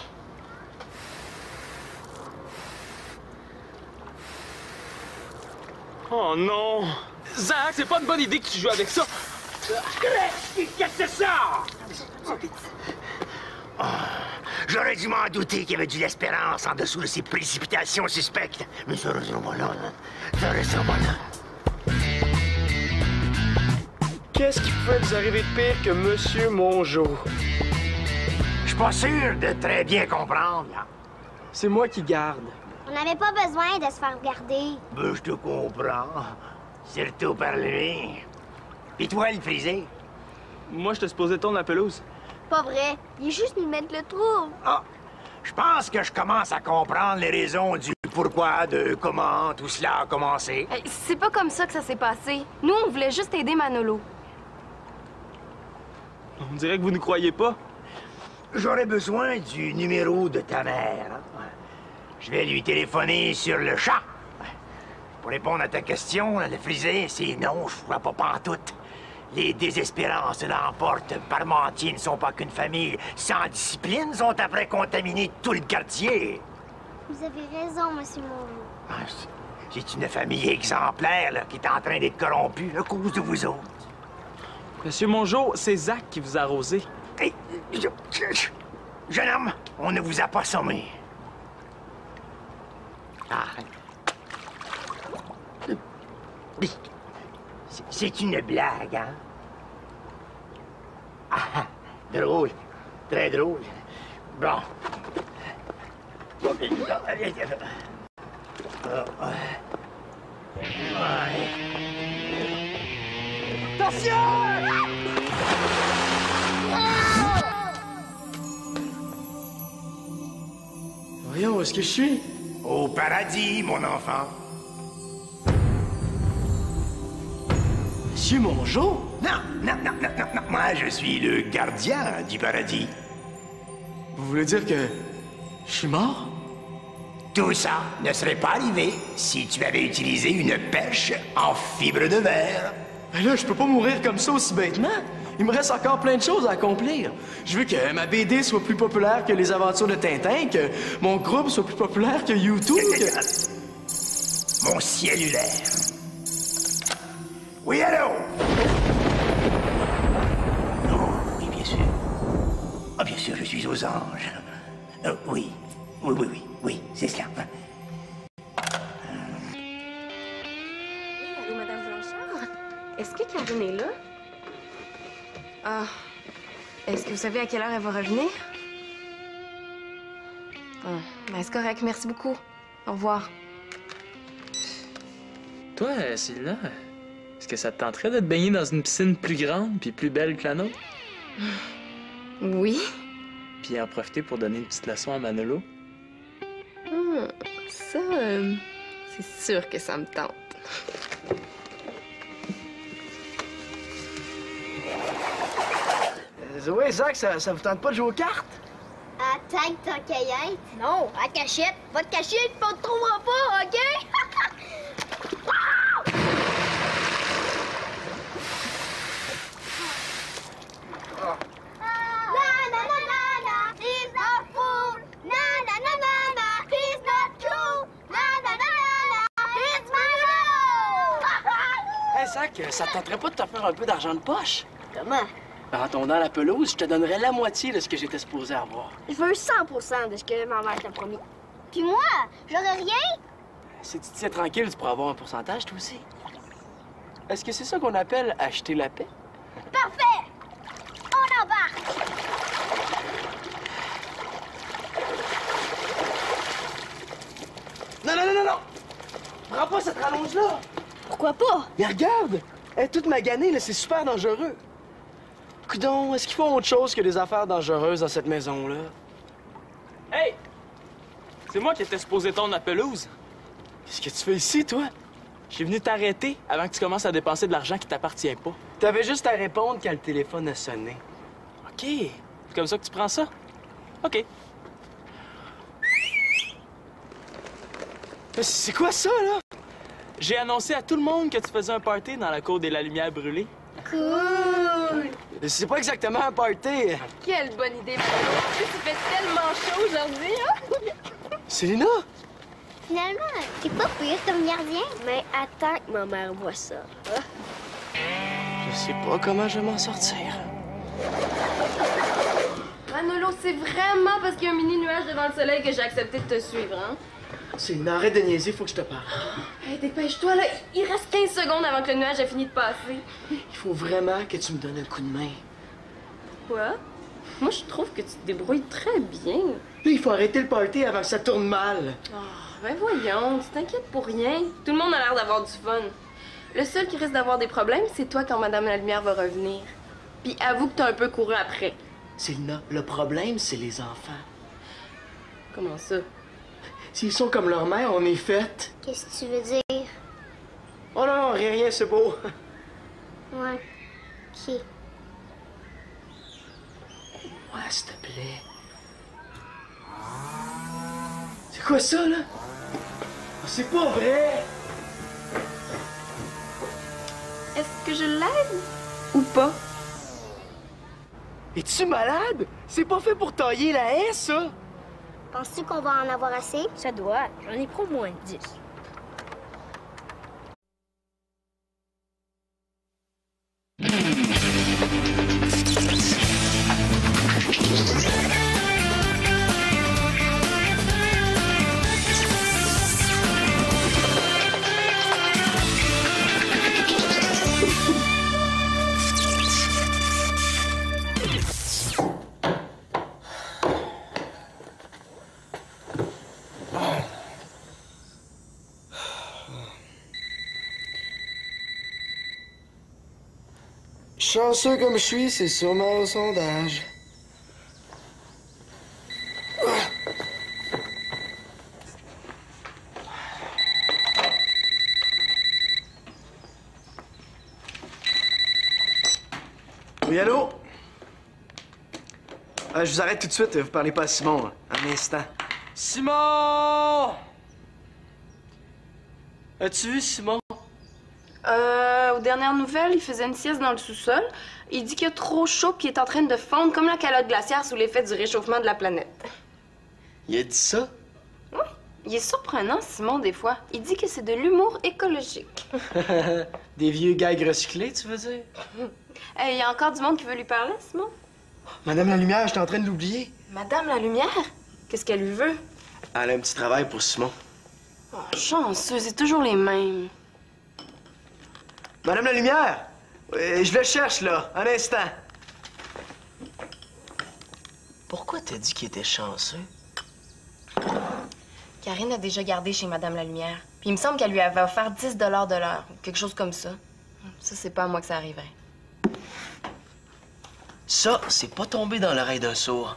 Oh non! Zach, c'est pas une bonne idée que tu joues avec ça! Qu'est-ce que c'est ça? J'aurais dû m'en douter qu'il y avait de l'espérance en dessous de ces précipitations suspectes. Mais ça restera pas là. Ça restera pas là. Qu'est-ce qui pouvait vous arriver de pire que Monsieur Mongeau? Je suis pas sûr de très bien comprendre, là. C'est moi qui garde. On n'avait pas besoin de se faire garder. Ben, je te comprends. Surtout par lui. Pis toi, le frisé? Moi, je te supposais tourner la pelouse. Pas vrai. Il est juste nous mettre le trouble. Ah, je pense que je commence à comprendre les raisons du pourquoi, de comment tout cela a commencé. C'est pas comme ça que ça s'est passé. Nous, on voulait juste aider Manolo. On dirait que vous ne croyez pas. J'aurais besoin du numéro de ta mère. Je vais lui téléphoner sur le chat. Pour répondre à ta question, le frisé, c'est non, je vois pas pantoute. Les désespérances l'emportent. Parmentiers ne sont pas qu'une famille sans discipline, sont après contaminer tout le quartier. Vous avez raison, Monsieur Mongeau. C'est une famille exemplaire là, qui est en train d'être corrompue à cause de vous autres. Monsieur Mongeau, c'est Zach qui vous a arrosé. Hey, jeune homme, on ne vous a pas sommé. Ah. C'est une blague, hein? Ah, drôle. Très drôle. Bon. Attention! Voyons, où est-ce que je suis? Au paradis, mon enfant. Monsieur Mongeau? Non. Moi, je suis le gardien du paradis. Vous voulez dire que je suis mort? Tout ça ne serait pas arrivé si tu avais utilisé une pêche en fibre de verre. Ben là, je peux pas mourir comme ça aussi bêtement. Il me reste encore plein de choses à accomplir. Je veux que ma BD soit plus populaire que les aventures de Tintin, que mon groupe soit plus populaire que YouTube, que... Mon cellulaire. Oui, allô? Oh, oui, bien sûr. Ah, bien sûr, je suis aux anges. Oui, c'est cela. Allô, Madame Blanchard? Est-ce que Karine est là? Ah. Est-ce que vous savez à quelle heure elle va revenir? Ah. Ben, c'est correct. Merci beaucoup. Au revoir. Toi, Sylvia, est-ce que ça te tenterait de te baigner dans une piscine plus grande puis plus belle que la nôtre? Oui. Puis en profiter pour donner une petite leçon à Manolo? Ça, c'est sûr que ça me tente. Zoé, Zach, ça vous tente pas de jouer aux cartes? À tag tant qu'à y être. Non, à cachette. Va te cacher, puis on te trouvera pas, OK? Hey, Zach, ça te tenterait pas de te faire un peu d'argent de poche? Comment? En tournant la pelouse, je te donnerais la moitié de ce que j'étais supposé avoir. Je veux 100% de ce que ma mère t'a promis. Puis moi, j'aurais rien? Si tu te tiens tranquille, tu pourras avoir un pourcentage, toi aussi. Est-ce que c'est ça qu'on appelle acheter la paix? Parfait! On embarque! Non! Prends pas cette rallonge-là! Pourquoi pas? Mais regarde! Elle est toute maganée, là, c'est super dangereux. Coudon, est-ce qu'ils font autre chose que des affaires dangereuses dans cette maison-là? Hey! C'est moi qui étais supposé tondre la pelouse. Qu'est-ce que tu fais ici, toi? Je suis venu t'arrêter avant que tu commences à dépenser de l'argent qui t'appartient pas. T'avais juste à répondre quand le téléphone a sonné. OK. C'est comme ça que tu prends ça? OK. Mais c'est quoi ça, là? J'ai annoncé à tout le monde que tu faisais un party dans la cour des La Lumière brûlée. Cool! C'est pas exactement un party. Quelle bonne idée, Manolo. En plus, il fait tellement chaud aujourd'hui, hein? Célina? Finalement, t'es pas pire comme gardien. Mais attends que ma mère voit ça. Je sais pas comment je vais m'en sortir. Manolo, c'est vraiment parce qu'il y a un mini nuage devant le soleil que j'ai accepté de te suivre, hein? C'est une arrête de niaiser, faut que je te parle. Hey, dépêche-toi, là. Il reste 15 secondes avant que le nuage ait fini de passer. Il faut vraiment que tu me donnes un coup de main. Quoi? Moi, je trouve que tu te débrouilles très bien. Là, il faut arrêter le party avant que ça tourne mal. Oh, ben voyons, tu t'inquiètes pour rien. Tout le monde a l'air d'avoir du fun. Le seul qui risque d'avoir des problèmes, c'est toi quand Madame la Lumière va revenir. Puis avoue que t'as un peu couru après. Célina, le problème, c'est les enfants. Comment ça? S'ils sont comme leur mère, on est fait. Qu'est-ce que tu veux dire? Oh non, non, rien, c'est beau. Ouais. OK. Ouais, s'il te plaît. C'est quoi ça, là? Oh, c'est pas vrai! Est-ce que je l'aide? Ou pas? Es-tu malade? C'est pas fait pour tailler la haie, ça! Penses-tu qu'on va en avoir assez? Ça doit. J'en ai pris au moins 10. Chanceux comme je suis, c'est sûrement au sondage. Oui, allô? Je vous arrête tout de suite, vous parlez pas à Simon, là. Un instant. Simon! As-tu vu Simon? Aux dernières nouvelles, il faisait une sieste dans le sous-sol. Il dit qu'il y a trop chaud puis il est en train de fondre comme la calotte glaciaire sous l'effet du réchauffement de la planète. Il a dit ça? Oui, il est surprenant, Simon, des fois. Il dit que c'est de l'humour écologique. Des vieux gags recyclés, tu veux dire? Hey, il y a encore du monde qui veut lui parler, Simon? Madame la Lumière, j'étais en train de l'oublier. Madame la Lumière? Qu'est-ce qu'elle lui veut? Elle a un petit travail pour Simon. Oh, chanceux, c'est toujours les mêmes. Madame la Lumière! Je le cherche, là. Un instant. Pourquoi t'as dit qu'il était chanceux? Karine a déjà gardé chez Madame la Lumière. Puis il me semble qu'elle lui avait offert 10 de l'heure, ou quelque chose comme ça. Ça, c'est pas à moi que ça arriverait. Ça, c'est pas tombé dans l'oreille d'un sourd.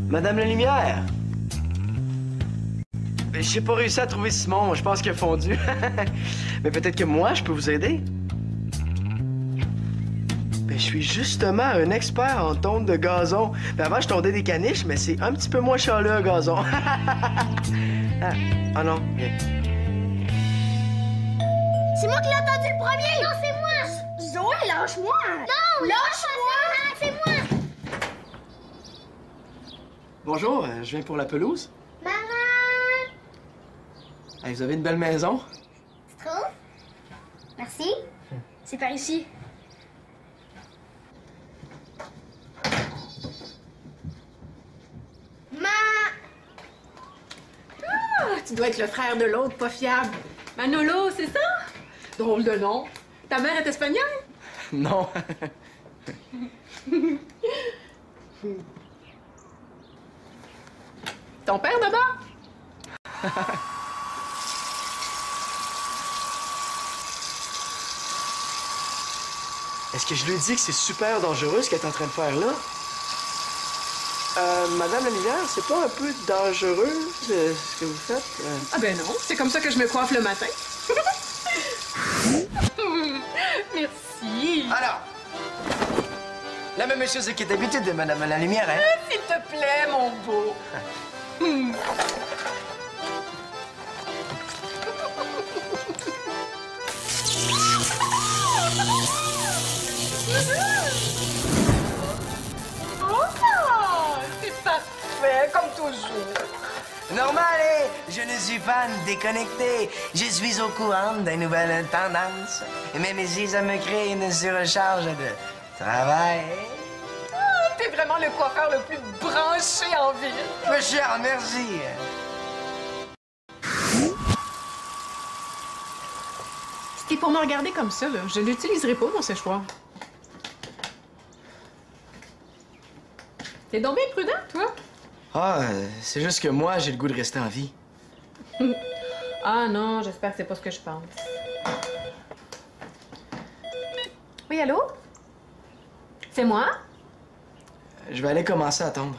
Madame la Lumière! J'ai pas réussi à trouver Simon. Je pense qu'il a fondu. Mais peut-être que moi, je peux vous aider. Ben, je suis justement un expert en tonte de gazon. Ben, avant, je tondais des caniches, mais c'est un petit peu moins chaleux, un gazon. Ah non, viens. C'est moi qui l'ai entendu le premier! Non, c'est moi! Zoé, lâche-moi! Non, lâche-moi! C'est moi! Bonjour, je viens pour la pelouse. Maman! Hey, vous avez une belle maison. Tu trouves? Merci. C'est par ici. Tu dois être le frère de l'autre, pas fiable. Manolo, c'est ça? Drôle de nom. Ta mère est espagnole? Non. Ton père d'abord? Est-ce que je lui dis que c'est super dangereux ce qu'elle est en train de faire là? Madame la Lumière, c'est pas un peu dangereux ce que vous faites? Ah ben non, c'est comme ça que je me coiffe le matin. Merci. Alors, la même chose qui est d'habitude de Madame la Lumière, hein? S'il te plaît, mon beau. Oh, c'est parfait, comme toujours. Normal, je ne suis pas déconnecté. Je suis au courant des nouvelles tendances. Et même ici, ça me crée une surcharge de travail. T'es vraiment le coiffeur le plus branché en ville. Peu cher, merci. Si t'es pour me regarder comme ça, là, je l'utiliserai pas, mon séchoir. T'es donc bien prudent, toi? Ah, c'est juste que moi, j'ai le goût de rester en vie. Ah non, j'espère que c'est pas ce que je pense. Oui, allô? C'est moi? Je vais aller commencer à tondre.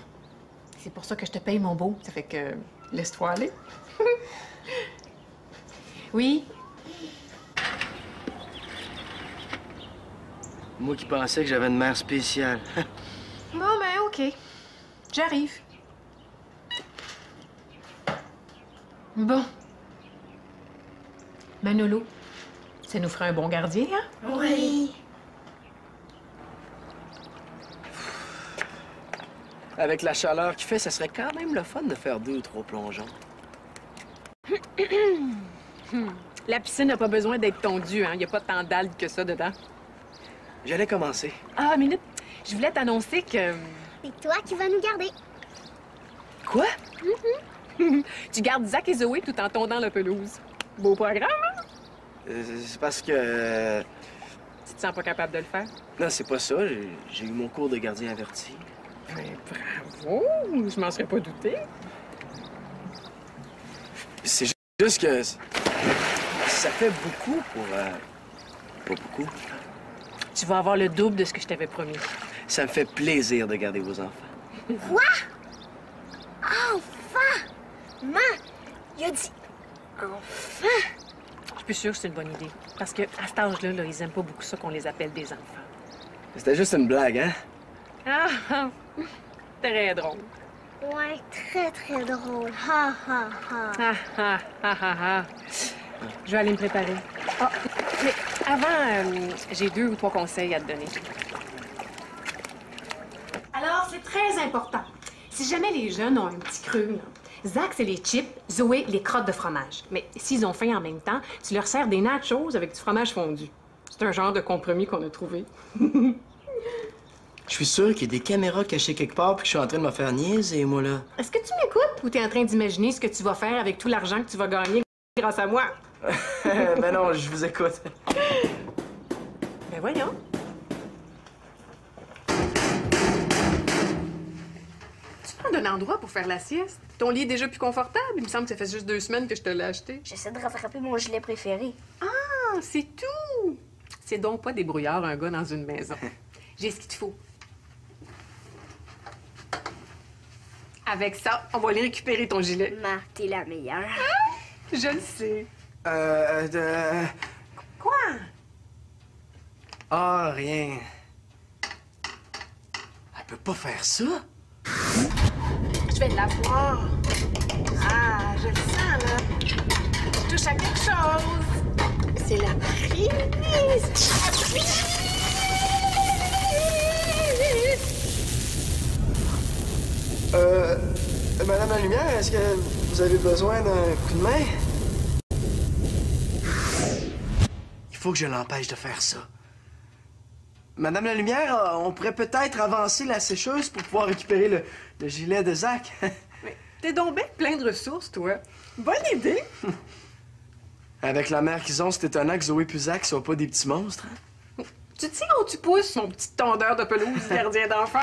C'est pour ça que je te paye, mon beau. Ça fait que laisse-toi aller. Oui? Moi qui pensais que j'avais une mère spéciale. Bon, ben, OK. J'arrive. Bon. Manolo, ça nous ferait un bon gardien, hein? Oui. Avec la chaleur qu'il fait, ça serait quand même le fun de faire 2 ou 3 plongeons. La piscine n'a pas besoin d'être tondue, hein? Il n'y a pas tant d'algues que ça dedans. J'allais commencer. Ah, minute. Je voulais t'annoncer que... C'est toi qui vas nous garder. Quoi? Tu gardes Zach et Zoé tout en tondant la pelouse. Beau programme, hein? C'est parce que... Tu te sens pas capable de le faire? Non, c'est pas ça. J'ai eu mon cours de gardien averti. Mais bravo! Je m'en serais pas douté. C'est juste que... Ça fait beaucoup pour... Pas beaucoup. Tu vas avoir le double de ce que je t'avais promis. Ça me fait plaisir de garder vos enfants. Quoi? Enfin! Maman, il a dit enfin! Je suis plus sûre que c'est une bonne idée. Parce que à cet âge-là, là, ils aiment pas beaucoup ça qu'on les appelle des enfants. C'était juste une blague, hein? Ah! Très drôle. Ouais, très, très drôle. Ha, ha, ha. Ah, ah, ah, ah, ah. Je vais aller me préparer. Ah, mais avant, j'ai 2 ou 3 conseils à te donner. Alors, c'est très important. Si jamais les jeunes ont un petit creux, là, Zach, c'est les chips, Zoé, les crottes de fromage. Mais s'ils ont faim en même temps, tu leur sers des nachos avec du fromage fondu. C'est un genre de compromis qu'on a trouvé. Je suis sûr qu'il y a des caméras cachées quelque part puis que je suis en train de me faire niaiser, moi, là. Est-ce que tu m'écoutes ou t'es en train d'imaginer ce que tu vas faire avec tout l'argent que tu vas gagner grâce à moi? Ben non, je vous écoute. Ben voyons. Tu prends un endroit pour faire la sieste? Ton lit est déjà plus confortable? Il me semble que ça fait juste 2 semaines que je te l'ai acheté. J'essaie de rattraper mon gilet préféré. Ah, c'est tout! C'est donc pas des brouillards, un gars dans une maison. J'ai ce qu'il te faut. Avec ça, on va aller récupérer ton gilet. Ma, t'es la meilleure. Je le sais. Quoi? Ah, rien. Elle peut pas faire ça. Je vais l'avoir. Ah, je le sens, là. Je touche à quelque chose. C'est la prise. Madame la Lumière, est-ce que vous avez besoin d'un coup de main? Il faut que je l'empêche de faire ça. Madame la Lumière, on pourrait peut-être avancer la sécheuse pour pouvoir récupérer le gilet de Zach. Mais t'es donc bien plein de ressources, toi. Bonne idée. Avec la mère qu'ils ont, c'est étonnant que Zoé et Zach soient pas des petits monstres. Hein? Tu te sais où tu pousses, mon petit tondeur de pelouse gardien d'enfant?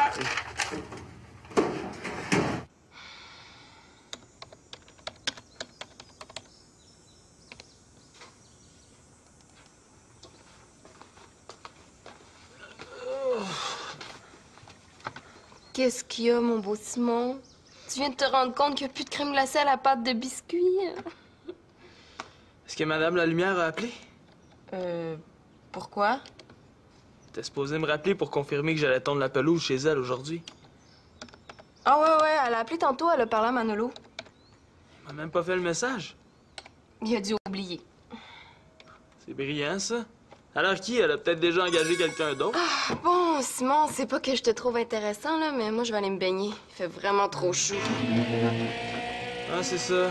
Qu'est-ce qu'il y a, mon beau Simon? Tu viens de te rendre compte qu'il n'y a plus de crème glacée à la pâte de biscuit? Est-ce que Madame la Lumière a appelé? Pourquoi? T'es supposé me rappeler pour confirmer que j'allais tondre la pelouse chez elle aujourd'hui. Ah ouais, elle a appelé tantôt, elle a parlé à Manolo. Elle m'a même pas fait le message. Il a dû oublier. C'est brillant, ça. Alors qui? Elle a peut-être déjà engagé quelqu'un d'autre. Ah, bon, Simon, c'est pas que je te trouve intéressant, là, mais moi, je vais aller me baigner. Il fait vraiment trop chaud. Ah, c'est ça.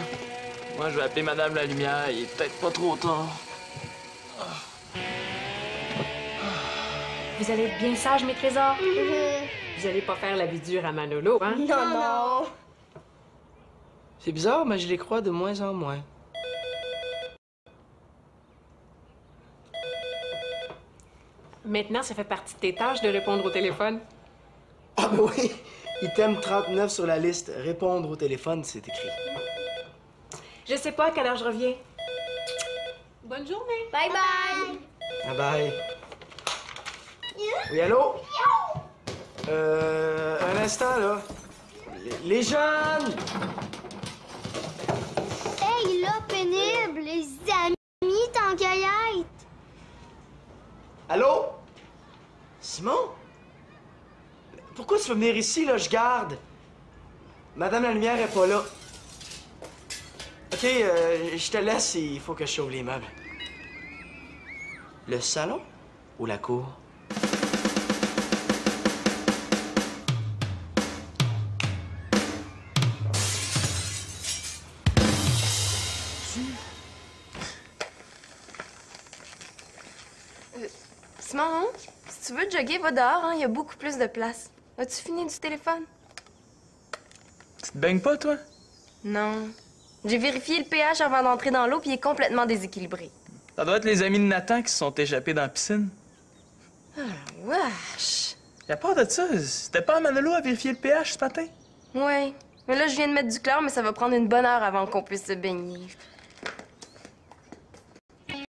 Moi, je vais appeler Madame la Lumière. Il est peut-être pas trop tard. Vous allez être bien sages, mes trésors? Vous allez pas faire la vie dure à Manolo, hein? Non. C'est bizarre, mais je les crois de moins en moins. Maintenant, ça fait partie de tes tâches de répondre au téléphone. Ah ben oui! Item 39 sur la liste. Répondre au téléphone, c'est écrit. Je sais pas à quelle heure je reviens. Bonne journée. Bye bye. Bye bye. Oui, allô? Un instant, là. Les jeunes! Hey, là, pénible. Les amis, tant qu'à y être. Allô? Simon? Pourquoi tu veux venir ici, là? Je garde. Madame la Lumière est pas là. OK, je te laisse, il faut que je sauve les meubles. Le salon ou la cour? Simon, si tu veux jogger, va dehors, hein, il y a beaucoup plus de place. As-tu fini du téléphone? Tu te baignes pas, toi? Non. J'ai vérifié le pH avant d'entrer dans l'eau, puis il est complètement déséquilibré. Ça doit être les amis de Nathan qui se sont échappés dans la piscine. Ah, wesh! Et à part de ça, c'était pas à Manolo à vérifier le pH ce matin? Ouais. Mais là, je viens de mettre du chlore, mais ça va prendre une bonne heure avant qu'on puisse se baigner.